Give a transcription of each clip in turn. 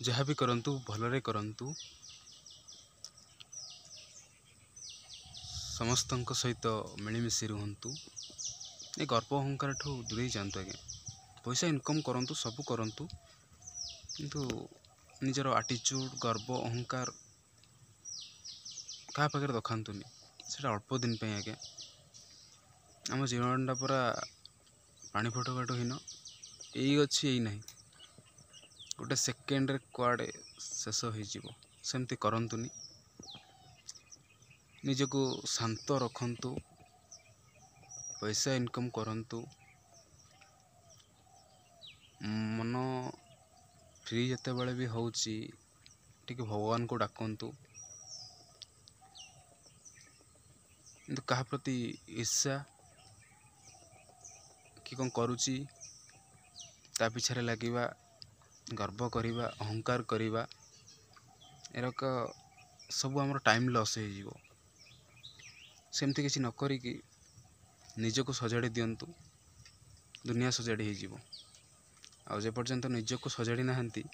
ଯାହା ବି କରନ୍ତୁ ଭଲରେ କରନ୍ତୁ। ସମସ୍ତଙ୍କ ସହିତ ମିଳିମିଶି ରୁହନ୍ତୁ। ଏ ଗର୍ବ ଅହଙ୍କାର ଠୁ ଦୂରେଇ ଯାଆନ୍ତୁ ଆଜ୍ଞା। ପଇସା ଇନକମ୍ କରନ୍ତୁ, ସବୁ କରନ୍ତୁ, କିନ୍ତୁ ନିଜର ଆଟିଚ୍ୟୁଡ଼ ଗର୍ବ ଅହଙ୍କାର କାହା ପାଖରେ ଦେଖାନ୍ତୁନି। ସେଇଟା ଅଳ୍ପ ଦିନ ପାଇଁ ଆଜ୍ଞା। ଆମ ଜୀବନଟା ପୁରା ପାଣି ଫୋଟକାଠୁ ହୀନ। ଏଇ ଅଛି ଏଇ ନାହିଁ, ଗୋଟେ ସେକେଣ୍ଡରେ କୁଆଡ଼େ ଶେଷ ହେଇଯିବ। ସେମିତି କରନ୍ତୁନି। ନିଜକୁ ଶାନ୍ତ ରଖନ୍ତୁ, ପଇସା ଇନକମ୍ କରନ୍ତୁ, ମନ ଫ୍ରି ଯେତେବେଳେ ବି ହେଉଛି ଟିକେ ଭଗବାନଙ୍କୁ ଡାକନ୍ତୁ। କିନ୍ତୁ କାହା ପ୍ରତି ଈର୍ଷା କି କ'ଣ କରୁଛି ତା ପିଛାରେ ଲାଗିବା, ଗର୍ବ କରିବା, ଅହଙ୍କାର କରିବା, ଏରକ ସବୁ ଆମର ଟାଇମ୍ ଲସ୍ ହେଇଯିବ। ସେମିତି କିଛି ନ କରିକି ନିଜକୁ ସଜାଡ଼ି ଦିଅନ୍ତୁ, ଦୁନିଆ ସଜାଡ଼ି ହେଇଯିବ। ଆଉ ଯେପର୍ଯ୍ୟନ୍ତ ନିଜକୁ ସଜାଡ଼ି ନାହାନ୍ତି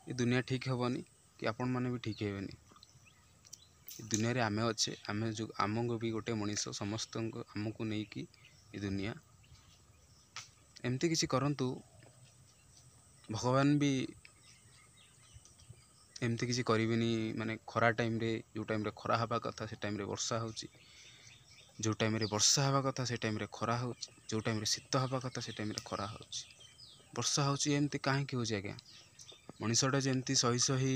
ଏ ଦୁନିଆ ଠିକ୍ ହେବନି, କି ଆପଣମାନେ ବି ଠିକ୍ ହେବେନି। ଏ ଦୁନିଆରେ ଆମେ ଅଛେ, ଆମକୁ ବି ଗୋଟେ ମଣିଷ, ସମସ୍ତଙ୍କୁ ଆମକୁ ନେଇକି ଏ ଦୁନିଆ। ଏମିତି କିଛି କରନ୍ତୁ, ଭଗବାନ ବି ଏମିତି କିଛି କରିବେନି। ମାନେ ଖରା ଟାଇମ୍ରେ, ଯେଉଁ ଟାଇମ୍ରେ ଖରା ହେବା କଥା ସେ ଟାଇମ୍ରେ ବର୍ଷା ହେଉଛି, ଯେଉଁ ଟାଇମ୍ରେ ବର୍ଷା ହେବା କଥା ସେ ଟାଇମ୍ରେ ଖରା ହେଉଛି, ଯେଉଁ ଟାଇମ୍ରେ ଶୀତ ହେବା କଥା ସେ ଟାଇମ୍ରେ ଖରା ହେଉଛି, ବର୍ଷା ହେଉଛି। ଏମିତି କାହିଁକି ହେଉଛି ଆଜ୍ଞା? ମଣିଷଟା ଯେମିତି ସହି ସହି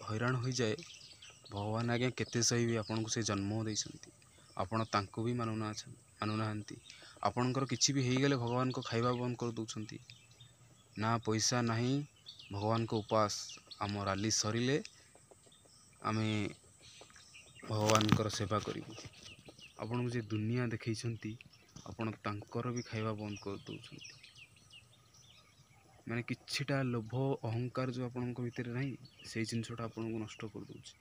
ହଇରାଣ ହୋଇଯାଏ, ଭଗବାନ ଆଜ୍ଞା କେତେ ସହିବି ଆପଣଙ୍କୁ ସେ ଜନ୍ମ ଦେଇଛନ୍ତି, ଆପଣ ତାଙ୍କୁ ବି ମାନୁନାହାନ୍ତି। ଆପଣଙ୍କର କିଛି ବି ହେଇଗଲେ ଭଗବାନଙ୍କ ଖାଇବା ବନ୍ଦ କରିଦେଉଛନ୍ତି। ନା ପଇସା ନାହିଁ, ଭଗବାନଙ୍କ ଉପାସ। ଆମ ରାଲି ସରିଲେ ଆମେ ଭଗବାନଙ୍କର ସେବା କରିବୁ। ଆପଣଙ୍କୁ ଯେ ଦୁନିଆ ଦେଖେଇଛନ୍ତି, ଆପଣ ତାଙ୍କର ବି ଖାଇବା ବନ୍ଦ କରିଦେଉଛନ୍ତି। ମାନେ କିଛିଟା ଲୋଭ ଅହଙ୍କାର ଯେଉଁ ଆପଣଙ୍କ ଭିତରେ ନାହିଁ, ସେଇ ଜିନିଷଟା ଆପଣଙ୍କୁ ନଷ୍ଟ କରିଦେଉଛି।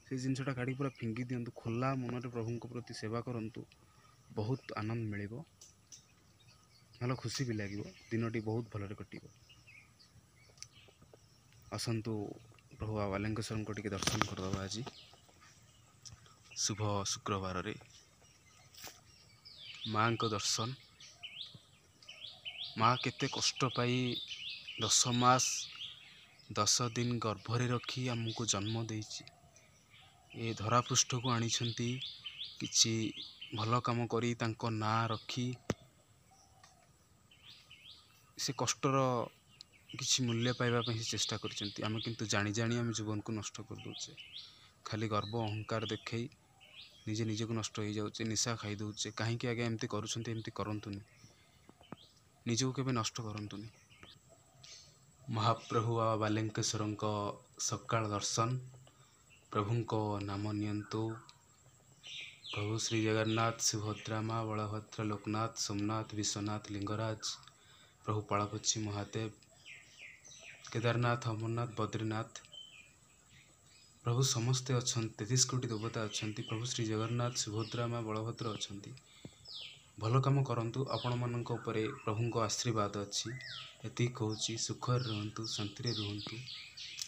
ସେଇ ଜିନିଷଟା କାଢ଼ି ପୁରା ଫିଙ୍ଗି ଦିଅନ୍ତୁ। ଖୋଲା ମନରେ ପ୍ରଭୁଙ୍କ ପ୍ରତି ସେବା କରନ୍ତୁ, ବହୁତ ଆନନ୍ଦ ମିଳିବ, ଭଲ ଖୁସି ବି ଲାଗିବ, ଦିନଟି ବହୁତ ଭଲରେ କଟିବ। ଆସନ୍ତୁ ପ୍ରଭୁ ବାଲେଶ୍ୱରଙ୍କ ଟିକେ ଦର୍ଶନ କରିଦେବା ଆଜି ଶୁଭ ଶୁକ୍ରବାରରେ। ମାଆଙ୍କ ଦର୍ଶନ। ମା କେତେ କଷ୍ଟ ପାଇ 10 ମାସ 10 ଦିନ ଗର୍ଭରେ ରଖି ଆମକୁ ଜନ୍ମ ଦେଇଛି, ଏ ଧରାପୃଷ୍ଠକୁ ଆଣିଛନ୍ତି। କିଛି ଭଲ କାମ କରି ତାଙ୍କ ନାଁ ରଖି ସେ କଷ୍ଟର କିଛି ମୂଲ୍ୟ ପାଇବା ପାଇଁ ଚେଷ୍ଟା କରିଛନ୍ତି। ଆମେ କିନ୍ତୁ ଜାଣି ଆମେ ଜୀବନକୁ ନଷ୍ଟ କରିଦେଉଛେ। ଖାଲି ଗର୍ବ ଅହଙ୍କାର ଦେଖେଇ ନିଜକୁ ନଷ୍ଟ ହେଇଯାଉଛେ, ନିଶା ଖାଇଦେଉଛେ। କାହିଁକି ଆଜ୍ଞା ଏମିତି କରୁଛନ୍ତି? ଏମିତି କରନ୍ତୁନି, ନିଜକୁ କେବେ ନଷ୍ଟ କରନ୍ତୁନି। ମହାପ୍ରଭୁ ବାବା ବାଲେଶ୍ୱରଙ୍କ ସକାଳ ଦର୍ଶନ। ପ୍ରଭୁଙ୍କ ନାମ ନିଅନ୍ତୁ। ପ୍ରଭୁ ଶ୍ରୀ ଜଗନ୍ନାଥ, ସୁଭଦ୍ରା ମା, ବଳଭଦ୍ର, ଲୋକନାଥ, ସୋମନାଥ, ବିଶ୍ୱନାଥ, ଲିଙ୍ଗରାଜ, ପ୍ରଭୁ ପାଳପଛି ମହାଦେବ, କେଦାରନାଥ, ଅମରନାଥ, ବଦ୍ରୀନାଥ, ପ୍ରଭୁ ସମସ୍ତେ ଅଛନ୍ତି। 33 କୋଟି ଦେବତା ଅଛନ୍ତି। ପ୍ରଭୁ ଶ୍ରୀ ଜଗନ୍ନାଥ, ସୁଭଦ୍ରା ମା, ବଳଭଦ୍ର ଅଛନ୍ତି। ଭଲ କାମ କରନ୍ତୁ, ଆପଣମାନଙ୍କ ଉପରେ ପ୍ରଭୁଙ୍କ ଆଶୀର୍ବାଦ ଅଛି। ଏତିକି କହୁଛି, ସୁଖରେ ରୁହନ୍ତୁ, ଶାନ୍ତିରେ ରୁହନ୍ତୁ,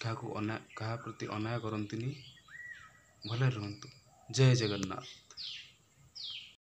କାହା ପ୍ରତି ଅନ୍ୟାୟ କରନ୍ତୁନି, ଭଲରେ ରୁହନ୍ତୁ। ଜୟ ଜଗନ୍ନାଥ।